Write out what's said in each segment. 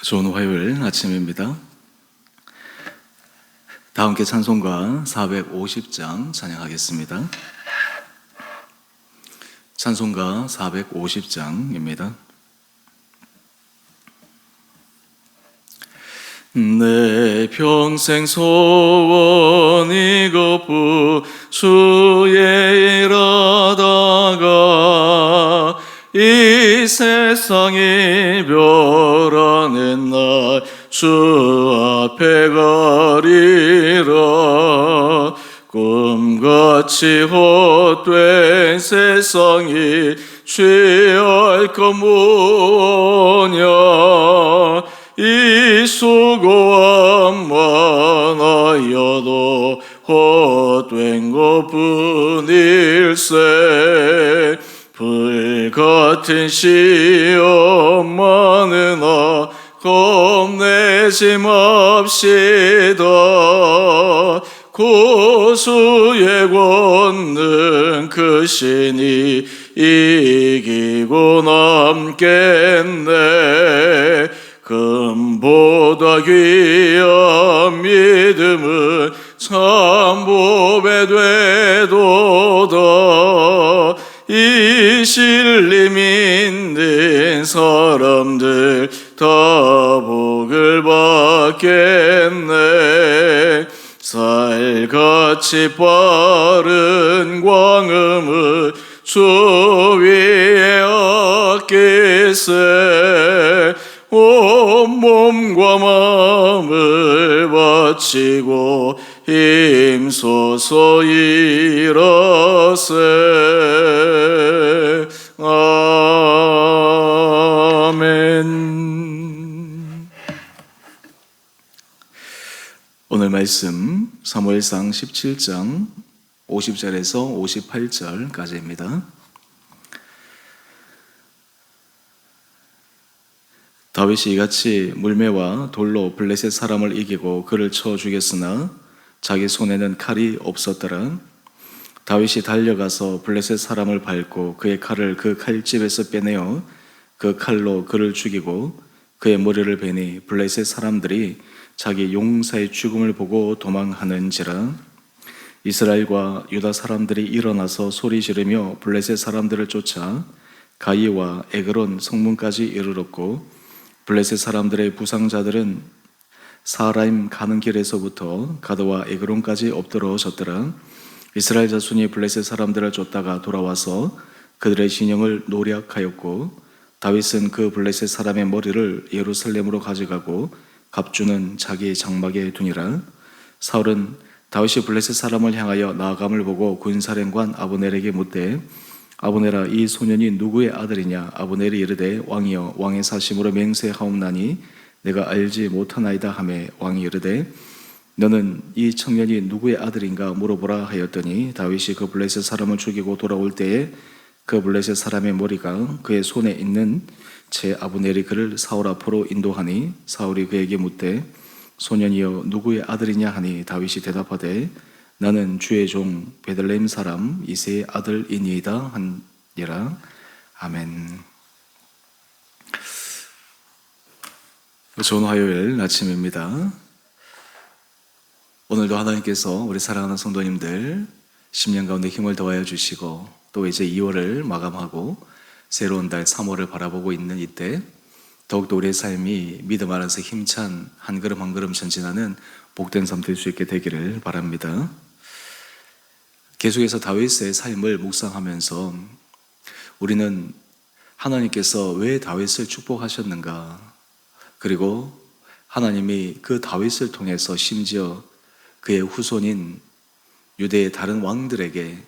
좋은 화요일 아침입니다. 다 함께 찬송가 450장 찬양하겠습니다. 찬송가 450장입니다. 내 평생 소원 이것뿐 주의 일하다가 이 세상 이별하는 날 주 앞에 가리라. 꿈같이 헛된 세상이 취할 것 뭐냐. 이 수고함 많아여도 헛된 것뿐일세. 불같은 시험 많으나 겁내지 맙시다. 고수의 권능 크시니 이기고 남겠네. 금보다 귀한 믿음은 참보배 되도다. 이 신림 있는 사람들 다 복을 받겠네. 살같이 빠른 광음을 주 위에 아끼세. 온몸과 마음을 바치고 힘써서 일하세. 아멘. 오늘 말씀 사무엘상 17장 50절에서 58절까지입니다. 다윗이 이같이 물매와 돌로 블레셋 사람을 이기고 그를 쳐 죽였으나 자기 손에는 칼이 없었더라. 다윗이 달려가서 블레셋 사람을 밟고 그의 칼을 그 칼집에서 빼내어 그 칼로 그를 죽이고 그의 머리를 베니 블레셋 사람들이 자기 용사의 죽음을 보고 도망하는지라. 이스라엘과 유다 사람들이 일어나서 소리 지르며 블레셋 사람들을 쫓아 가이와 에그론 성문까지 이르렀고 블레셋 사람들의 부상자들은 사라임 가는 길에서부터 가드와 에그론까지 엎드러졌더라. 이스라엘 자손이 블레셋 사람들을 쫓다가 돌아와서 그들의 진영을 노략하였고 다윗은 그 블레셋 사람의 머리를 예루살렘으로 가져가고 갑주는 자기 장막에 두니라. 사울은 다윗이 블레셋 사람을 향하여 나아감을 보고 군사령관 아브넬에게 묻되 아브넬아, 이 소년이 누구의 아들이냐? 아브넬이 이르되 왕이여, 왕의 사심으로 맹세하옵나니 내가 알지 못하나이다 하매 왕이 이르되 너는 이 청년이 누구의 아들인가 물어보라 하였더니 다윗이 그 블레셋 사람을 죽이고 돌아올 때에 그 블레셋 사람의 머리가 그의 손에 있는 채 아브넬이 그를 사울 앞으로 인도하니 사울이 그에게 묻되 소년이여 누구의 아들이냐 하니 다윗이 대답하되 나는 주의 종 베들레헴 사람 이새의 아들이니이다 하니라. 아멘. 좋은 화요일 아침입니다. 오늘도 하나님께서 우리 사랑하는 성도님들 10년 가운데 힘을 더하여 주시고 또 이제 2월을 마감하고 새로운 달 3월을 바라보고 있는 이때 더욱더 우리의 삶이 믿음 안에서 힘찬 한 걸음 한 걸음 전진하는 복된 삶 될 수 있게 되기를 바랍니다. 계속해서 다윗의 삶을 묵상하면서 우리는 하나님께서 왜 다윗을 축복하셨는가, 그리고 하나님이 그 다윗을 통해서 심지어 그의 후손인 유대의 다른 왕들에게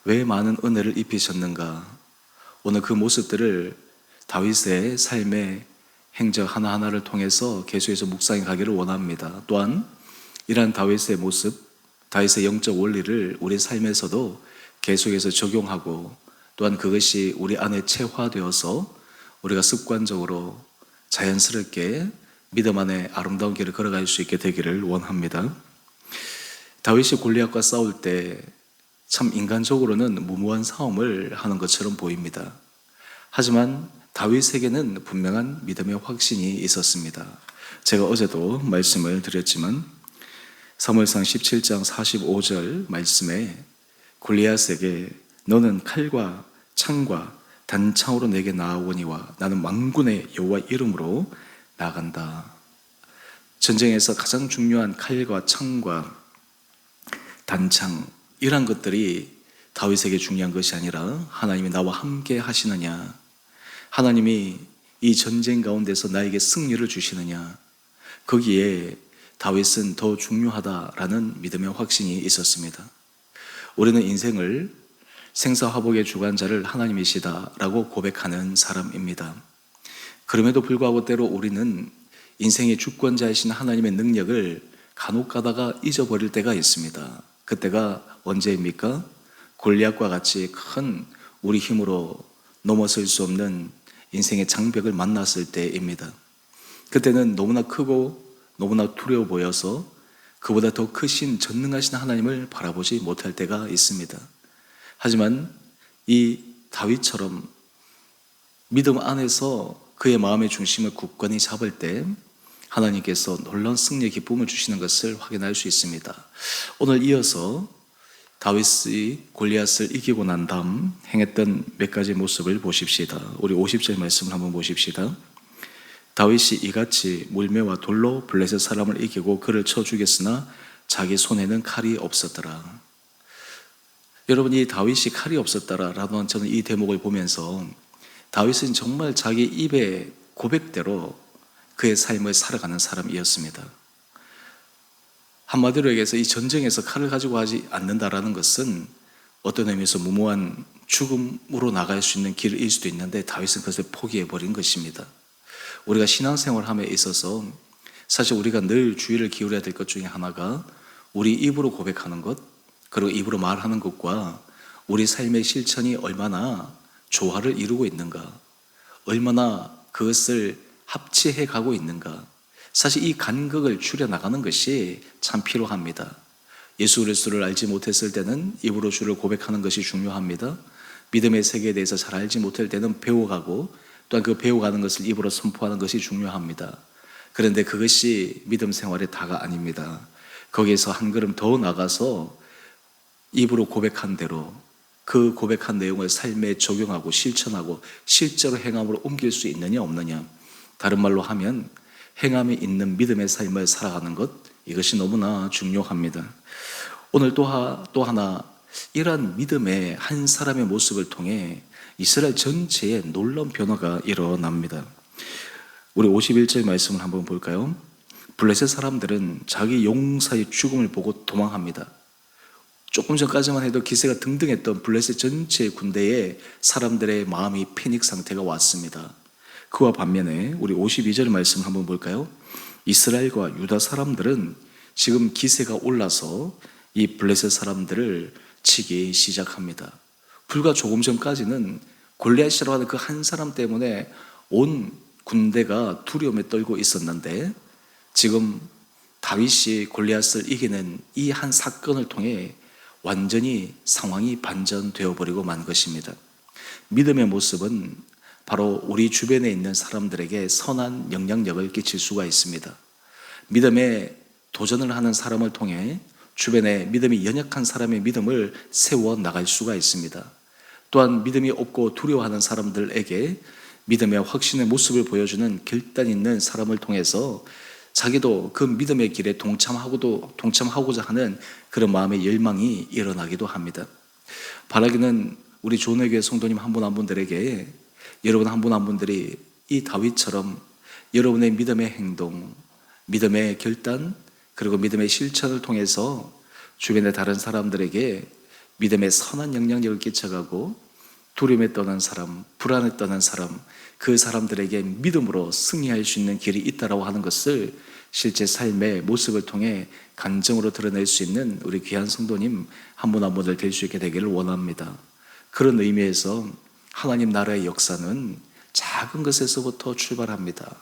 왜 많은 은혜를 입히셨는가, 오늘 그 모습들을 다윗의 삶의 행적 하나하나를 통해서 계속해서 묵상해 가기를 원합니다. 또한 이러한 다윗의 모습, 다윗의 영적 원리를 우리 삶에서도 계속해서 적용하고 또한 그것이 우리 안에 체화되어서 우리가 습관적으로 자연스럽게 믿음 안에 아름다운 길을 걸어갈 수 있게 되기를 원합니다. 다윗이 골리앗과 싸울 때 참 인간적으로는 무모한 싸움을 하는 것처럼 보입니다. 하지만 다윗에게는 분명한 믿음의 확신이 있었습니다. 제가 어제도 말씀을 드렸지만 사무엘상 17장 45절 말씀에 골리앗에게 너는 칼과 창과 단창으로 내게 나아오니와 나는 만군의 여호와 이름으로 나간다. 전쟁에서 가장 중요한 칼과 창과 단창 이런 것들이 다윗에게 중요한 것이 아니라 하나님이 나와 함께 하시느냐, 하나님이 이 전쟁 가운데서 나에게 승리를 주시느냐, 거기에 다윗은 더 중요하다라는 믿음의 확신이 있었습니다. 우리는 인생을 생사화복의 주관자를 하나님이시다라고 고백하는 사람입니다. 그럼에도 불구하고 때로 우리는 인생의 주권자이신 하나님의 능력을 간혹 가다가 잊어버릴 때가 있습니다. 그때가 언제입니까? 골리앗과 같이 큰 우리 힘으로 넘어설 수 없는 인생의 장벽을 만났을 때입니다. 그때는 너무나 크고 너무나 두려워 보여서 그보다 더 크신 전능하신 하나님을 바라보지 못할 때가 있습니다. 하지만 이 다윗처럼 믿음 안에서 그의 마음의 중심을 굳건히 잡을 때 하나님께서 놀라운 승리의 기쁨을 주시는 것을 확인할 수 있습니다. 오늘 이어서 다윗이 골리앗을 이기고 난 다음 행했던 몇 가지 모습을 보십시다. 우리 50절 말씀을 한번 보십시다. 다윗이 이같이 물매와 돌로 블레셋 사람을 이기고 그를 쳐 죽였으나 자기 손에는 칼이 없었더라. 여러분, 이 다윗이 칼이 없었더라라는 저는 이 대목을 보면서 다윗은 정말 자기 입의 고백대로 그의 삶을 살아가는 사람이었습니다. 한마디로 얘기해서 이 전쟁에서 칼을 가지고 하지 않는다라는 것은 어떤 의미에서 무모한 죽음으로 나갈 수 있는 길일 수도 있는데 다윗은 그것을 포기해버린 것입니다. 우리가 신앙생활함에 있어서 사실 우리가 늘 주의를 기울여야 될 것 중에 하나가 우리 입으로 고백하는 것, 그리고 입으로 말하는 것과 우리 삶의 실천이 얼마나 조화를 이루고 있는가, 얼마나 그것을 합치해 가고 있는가. 사실 이 간극을 줄여나가는 것이 참 필요합니다. 예수 그리스도를 알지 못했을 때는 입으로 주를 고백하는 것이 중요합니다. 믿음의 세계에 대해서 잘 알지 못할 때는 배워가고 또한 그 배워가는 것을 입으로 선포하는 것이 중요합니다. 그런데 그것이 믿음 생활의 다가 아닙니다. 거기에서 한 걸음 더 나가서 입으로 고백한 대로 그 고백한 내용을 삶에 적용하고 실천하고 실제로 행함으로 옮길 수 있느냐 없느냐, 다른 말로 하면 행함이 있는 믿음의 삶을 살아가는 것, 이것이 너무나 중요합니다. 오늘 또 하나 이러한 믿음의 한 사람의 모습을 통해 이스라엘 전체에 놀라운 변화가 일어납니다. 우리 51절 말씀을 한번 볼까요? 블레셋 사람들은 자기 용사의 죽음을 보고 도망합니다. 조금 전까지만 해도 기세가 등등했던 블레셋 전체 군대에 사람들의 마음이 패닉 상태가 왔습니다. 그와 반면에 우리 52절 말씀 한번 볼까요? 이스라엘과 유다 사람들은 지금 기세가 올라서 이 블레셋 사람들을 치기 시작합니다. 불과 조금 전까지는 골리앗이라고 하는 그 한 사람 때문에 온 군대가 두려움에 떨고 있었는데 지금 다윗이 골리앗을 이기는 이 한 사건을 통해 완전히 상황이 반전되어 버리고 만 것입니다. 믿음의 모습은 바로 우리 주변에 있는 사람들에게 선한 영향력을 끼칠 수가 있습니다. 믿음에 도전을 하는 사람을 통해 주변에 믿음이 연약한 사람의 믿음을 세워 나갈 수가 있습니다. 또한 믿음이 없고 두려워하는 사람들에게 믿음의 확신의 모습을 보여주는 결단 있는 사람을 통해서 자기도 그 믿음의 길에 동참하고자 하는 그런 마음의 열망이 일어나기도 합니다. 바라기는 우리 조은혜교회 성도님 한 분 한 분들에게 여러분 한 분 한 분들이 이 다윗처럼 여러분의 믿음의 행동, 믿음의 결단, 그리고 믿음의 실천을 통해서 주변의 다른 사람들에게 믿음의 선한 영향력을 끼쳐가고 두려움에 떠난 사람, 불안에 떠난 사람, 그 사람들에게 믿음으로 승리할 수 있는 길이 있다라고 하는 것을 실제 삶의 모습을 통해 간증으로 드러낼 수 있는 우리 귀한 성도님 한 분 한 분들 될 수 있게 되기를 원합니다. 그런 의미에서 하나님 나라의 역사는 작은 것에서부터 출발합니다.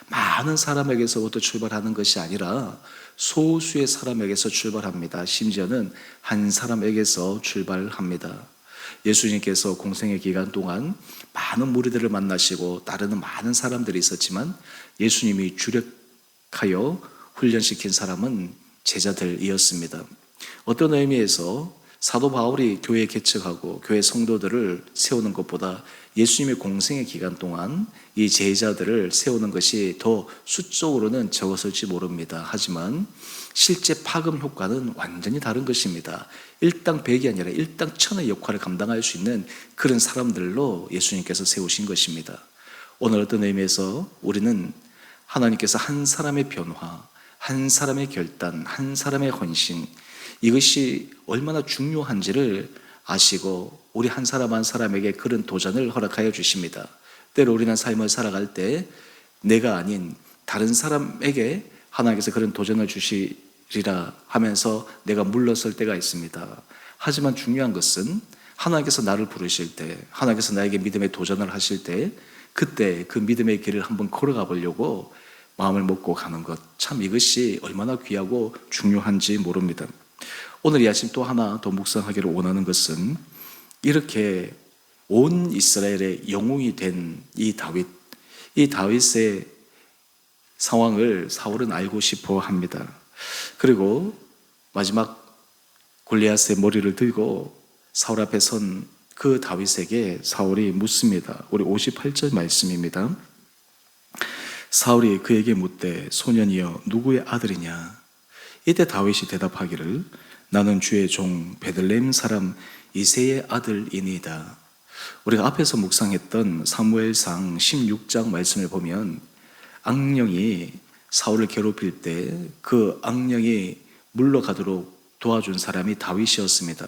많은 사람에게서부터 출발하는 것이 아니라 소수의 사람에게서 출발합니다. 심지어는 한 사람에게서 출발합니다. 예수님께서 공생의 기간 동안 많은 무리들을 만나시고 따르는 많은 사람들이 있었지만 예수님이 주력하여 훈련시킨 사람은 제자들이었습니다. 어떤 의미에서 사도 바울이 교회 개척하고 교회 성도들을 세우는 것보다 예수님의 공생의 기간 동안 이 제자들을 세우는 것이 더 수적으로는 적었을지 모릅니다. 하지만 실제 파급 효과는 완전히 다른 것입니다. 일당 백이 아니라 일당 천의 역할을 감당할 수 있는 그런 사람들로 예수님께서 세우신 것입니다. 오늘 어떤 의미에서 우리는 하나님께서 한 사람의 변화, 한 사람의 결단, 한 사람의 헌신, 이것이 얼마나 중요한지를 아시고 우리 한 사람 한 사람에게 그런 도전을 허락하여 주십니다. 때로 우리는 삶을 살아갈 때 내가 아닌 다른 사람에게 하나님께서 그런 도전을 주시리라 하면서 내가 물러설 때가 있습니다. 하지만 중요한 것은 하나님께서 나를 부르실 때, 하나님께서 나에게 믿음의 도전을 하실 때 그때 그 믿음의 길을 한번 걸어가 보려고 마음을 먹고 가는 것, 참 이것이 얼마나 귀하고 중요한지 모릅니다. 오늘 이 아침 또 하나 더 묵상하기를 원하는 것은 이렇게 온 이스라엘의 영웅이 된 이 다윗의 상황을 사울은 알고 싶어 합니다. 그리고 마지막 골리앗의 머리를 들고 사울 앞에 선 그 다윗에게 사울이 묻습니다. 우리 58절 말씀입니다. 사울이 그에게 묻되 소년이여 누구의 아들이냐? 이때 다윗이 대답하기를 나는 주의 종 베들레헴 사람 이새의 아들이니이다. 우리가 앞에서 묵상했던 사무엘상 16장 말씀을 보면 악령이 사울을 괴롭힐 때 그 악령이 물러가도록 도와준 사람이 다윗이었습니다.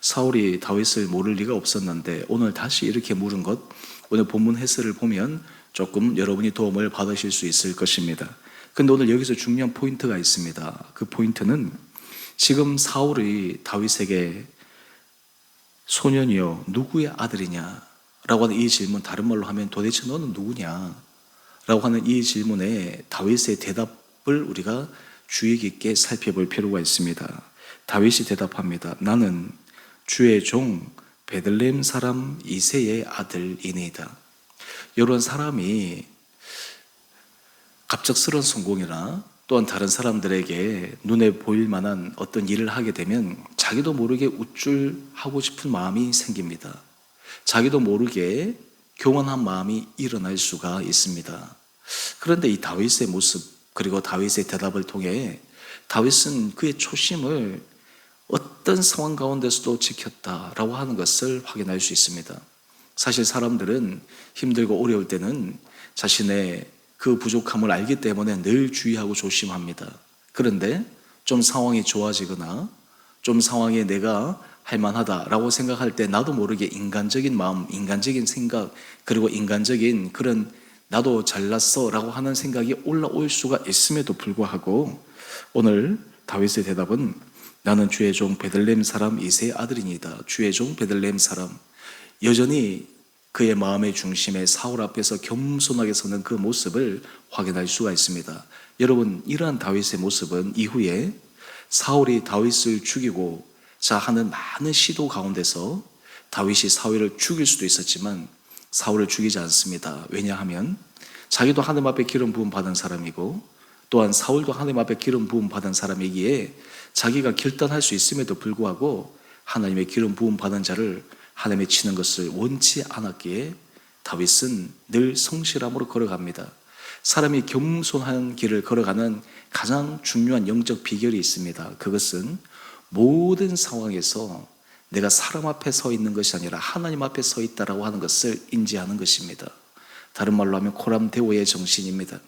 사울이 다윗을 모를 리가 없었는데 오늘 다시 이렇게 물은 것, 오늘 본문 해설을 보면 조금 여러분이 도움을 받으실 수 있을 것입니다. 그런데 오늘 여기서 중요한 포인트가 있습니다. 그 포인트는 지금 사울이 다윗에게 소년이여 누구의 아들이냐 라고 하는 이 질문, 다른 말로 하면 도대체 너는 누구냐 라고 하는 이 질문에 다윗의 대답을 우리가 주의 깊게 살펴볼 필요가 있습니다. 다윗이 대답합니다. 나는 주의 종 베들레헴 사람 이새의 아들이니이다. 이런 사람이 갑작스러운 성공이나 또한 다른 사람들에게 눈에 보일 만한 어떤 일을 하게 되면 자기도 모르게 우쭐하고 싶은 마음이 생깁니다. 자기도 모르게 교만한 마음이 일어날 수가 있습니다. 그런데 이 다윗의 모습 그리고 다윗의 대답을 통해 다윗은 그의 초심을 어떤 상황 가운데서도 지켰다라고 하는 것을 확인할 수 있습니다. 사실 사람들은 힘들고 어려울 때는 자신의 그 부족함을 알기 때문에 늘 주의하고 조심합니다. 그런데 좀 상황이 좋아지거나 좀 상황에 내가 할만하다라고 생각할 때 나도 모르게 인간적인 마음, 인간적인 생각, 그리고 인간적인 그런 나도 잘났어 라고 하는 생각이 올라올 수가 있음에도 불구하고 오늘 다윗의 대답은 나는 주의 종 베들레헴 사람 이새의 아들이니이다. 주의 종 베들레헴 사람. 여전히 그의 마음의 중심에 사울 앞에서 겸손하게 서는 그 모습을 확인할 수가 있습니다. 여러분, 이러한 다윗의 모습은 이후에 사울이 다윗을 죽이고 자 하는 많은 시도 가운데서 다윗이 사울을 죽일 수도 있었지만 사울을 죽이지 않습니다. 왜냐하면 자기도 하나님 앞에 기름 부음 받은 사람이고 또한 사울도 하나님 앞에 기름 부음 받은 사람이기에 자기가 결단할 수 있음에도 불구하고 하나님의 기름 부음 받은 자를 하나님의 치는 것을 원치 않았기에 다윗은 늘 성실함으로 걸어갑니다. 사람이 겸손한 길을 걸어가는 가장 중요한 영적 비결이 있습니다. 그것은 모든 상황에서 내가 사람 앞에 서 있는 것이 아니라 하나님 앞에 서 있다라고 하는 것을 인지하는 것입니다. 다른 말로 하면 코람데오의 정신입니다.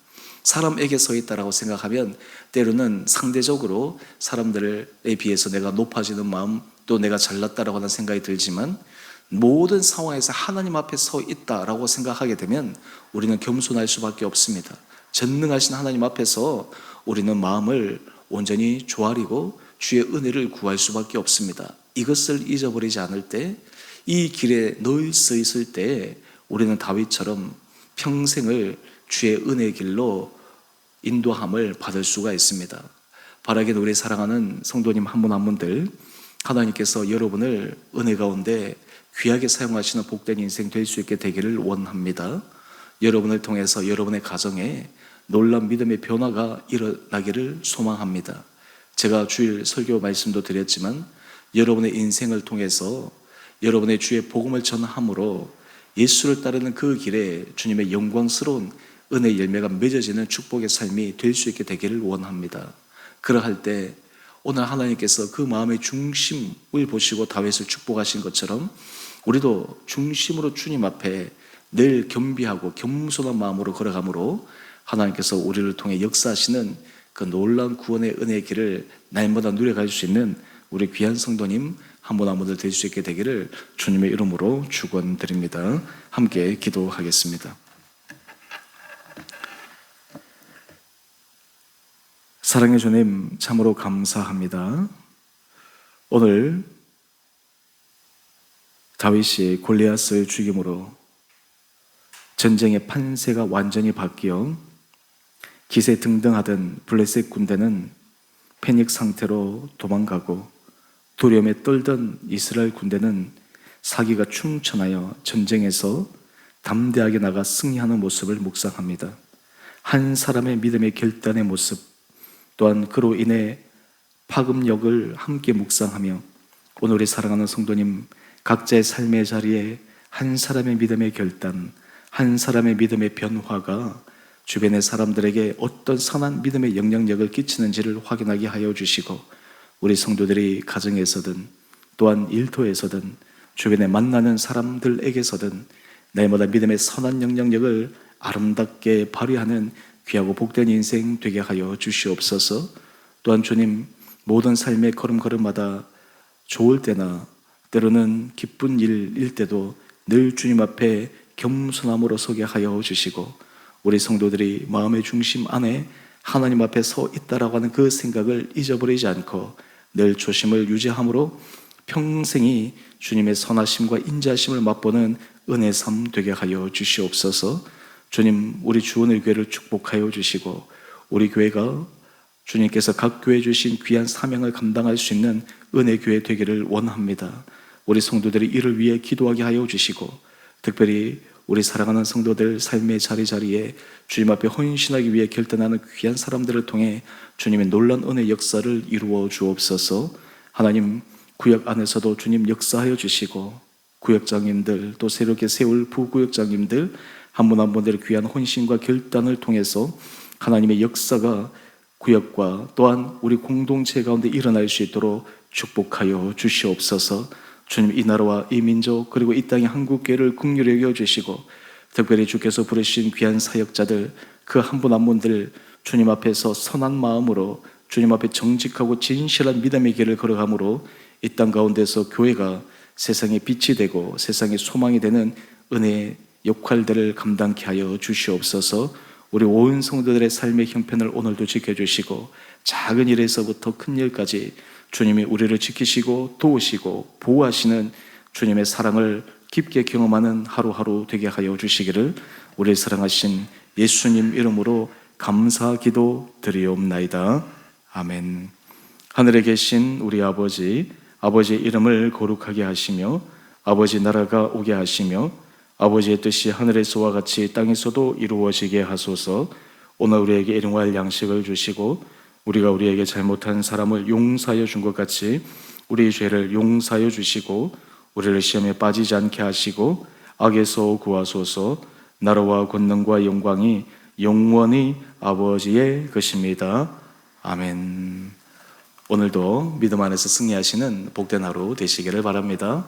사람에게 서 있다라고 생각하면 때로는 상대적으로 사람들에 비해서 내가 높아지는 마음, 또 내가 잘났다라고 하는 생각이 들지만 모든 상황에서 하나님 앞에 서 있다라고 생각하게 되면 우리는 겸손할 수밖에 없습니다. 전능하신 하나님 앞에서 우리는 마음을 온전히 조아리고 주의 은혜를 구할 수밖에 없습니다. 이것을 잊어버리지 않을 때, 이 길에 늘 서 있을 때 우리는 다윗처럼 평생을 주의 은혜의 길로 인도함을 받을 수가 있습니다. 바라기는 우리 사랑하는 성도님 한 분 한 분들, 하나님께서 여러분을 은혜 가운데 귀하게 사용하시는 복된 인생 될 수 있게 되기를 원합니다. 여러분을 통해서 여러분의 가정에 놀라운 믿음의 변화가 일어나기를 소망합니다. 제가 주일 설교 말씀도 드렸지만 여러분의 인생을 통해서 여러분의 주의 복음을 전함으로 예수를 따르는 그 길에 주님의 영광스러운 은혜의 열매가 맺어지는 축복의 삶이 될 수 있게 되기를 원합니다. 그러할 때 오늘 하나님께서 그 마음의 중심을 보시고 다윗을 축복하신 것처럼 우리도 중심으로 주님 앞에 늘 겸비하고 겸손한 마음으로 걸어가므로 하나님께서 우리를 통해 역사하시는 그 놀라운 구원의 은혜의 길을 날마다 누려갈 수 있는 우리 귀한 성도님 한 분 한 분들 될 수 있게 되기를 주님의 이름으로 축원드립니다. 함께 기도하겠습니다. 사랑의 주님, 참으로 감사합니다. 오늘 다윗이 골리앗을 죽임으로 전쟁의 판세가 완전히 바뀌어 기세등등하던 블레셋 군대는 패닉 상태로 도망가고 두려움에 떨던 이스라엘 군대는 사기가 충천하여 전쟁에서 담대하게 나가 승리하는 모습을 묵상합니다. 한 사람의 믿음의 결단의 모습, 또한 그로 인해 파급력을 함께 묵상하며 오늘 우리 사랑하는 성도님 각자의 삶의 자리에 한 사람의 믿음의 결단, 한 사람의 믿음의 변화가 주변의 사람들에게 어떤 선한 믿음의 영향력을 끼치는지를 확인하게 하여 주시고 우리 성도들이 가정에서든 또한 일터에서든 주변에 만나는 사람들에게서든 날마다 믿음의 선한 영향력을 아름답게 발휘하는 귀하고 복된 인생 되게 하여 주시옵소서. 또한 주님 모든 삶의 걸음걸음마다 좋을 때나 때로는 기쁜 일일 때도 늘 주님 앞에 겸손함으로 서게 하여 주시고 우리 성도들이 마음의 중심 안에 하나님 앞에 서 있다라고 하는 그 생각을 잊어버리지 않고 늘 조심을 유지함으로 평생이 주님의 선하심과 인자하심을 맛보는 은혜 삶 되게 하여 주시옵소서. 주님 우리 주원의 교회를 축복하여 주시고 우리 교회가 주님께서 각 교회에 주신 귀한 사명을 감당할 수 있는 은혜 교회 되기를 원합니다. 우리 성도들이 이를 위해 기도하게 하여 주시고 특별히 우리 사랑하는 성도들 삶의 자리자리에 주님 앞에 헌신하기 위해 결단하는 귀한 사람들을 통해 주님의 놀라운 은혜 역사를 이루어 주옵소서. 하나님 구역 안에서도 주님 역사하여 주시고 구역장님들 또 새롭게 세울 부구역장님들 한 분 한 분들의 귀한 헌신과 결단을 통해서 하나님의 역사가 구역과 또한 우리 공동체 가운데 일어날 수 있도록 축복하여 주시옵소서. 주님 이 나라와 이 민족 그리고 이 땅의 한국교회를 긍휼히 여겨주시고 특별히 주께서 부르신 귀한 사역자들 그 한 분 한 분들 주님 앞에서 선한 마음으로 주님 앞에 정직하고 진실한 믿음의 길을 걸어가므로 이 땅 가운데서 교회가 세상의 빛이 되고 세상의 소망이 되는 은혜의 역할들을 감당케 하여 주시옵소서. 우리 온 성도들의 삶의 형편을 오늘도 지켜주시고 작은 일에서부터 큰 일까지 주님이 우리를 지키시고 도우시고 보호하시는 주님의 사랑을 깊게 경험하는 하루하루 되게 하여 주시기를 우리를 사랑하신 예수님 이름으로 감사 기도 드리옵나이다. 아멘. 하늘에 계신 우리 아버지, 아버지의 이름을 거룩하게 하시며 아버지 나라가 오게 하시며 아버지의 뜻이 하늘에서와 같이 땅에서도 이루어지게 하소서. 오늘 우리에게 일용할 양식을 주시고 우리가 우리에게 잘못한 사람을 용서하여 준 것 같이 우리의 죄를 용서하여 주시고 우리를 시험에 빠지지 않게 하시고 악에서 구하소서. 나라와 권능과 영광이 영원히 아버지의 것입니다. 아멘. 오늘도 믿음 안에서 승리하시는 복된 하루 되시기를 바랍니다.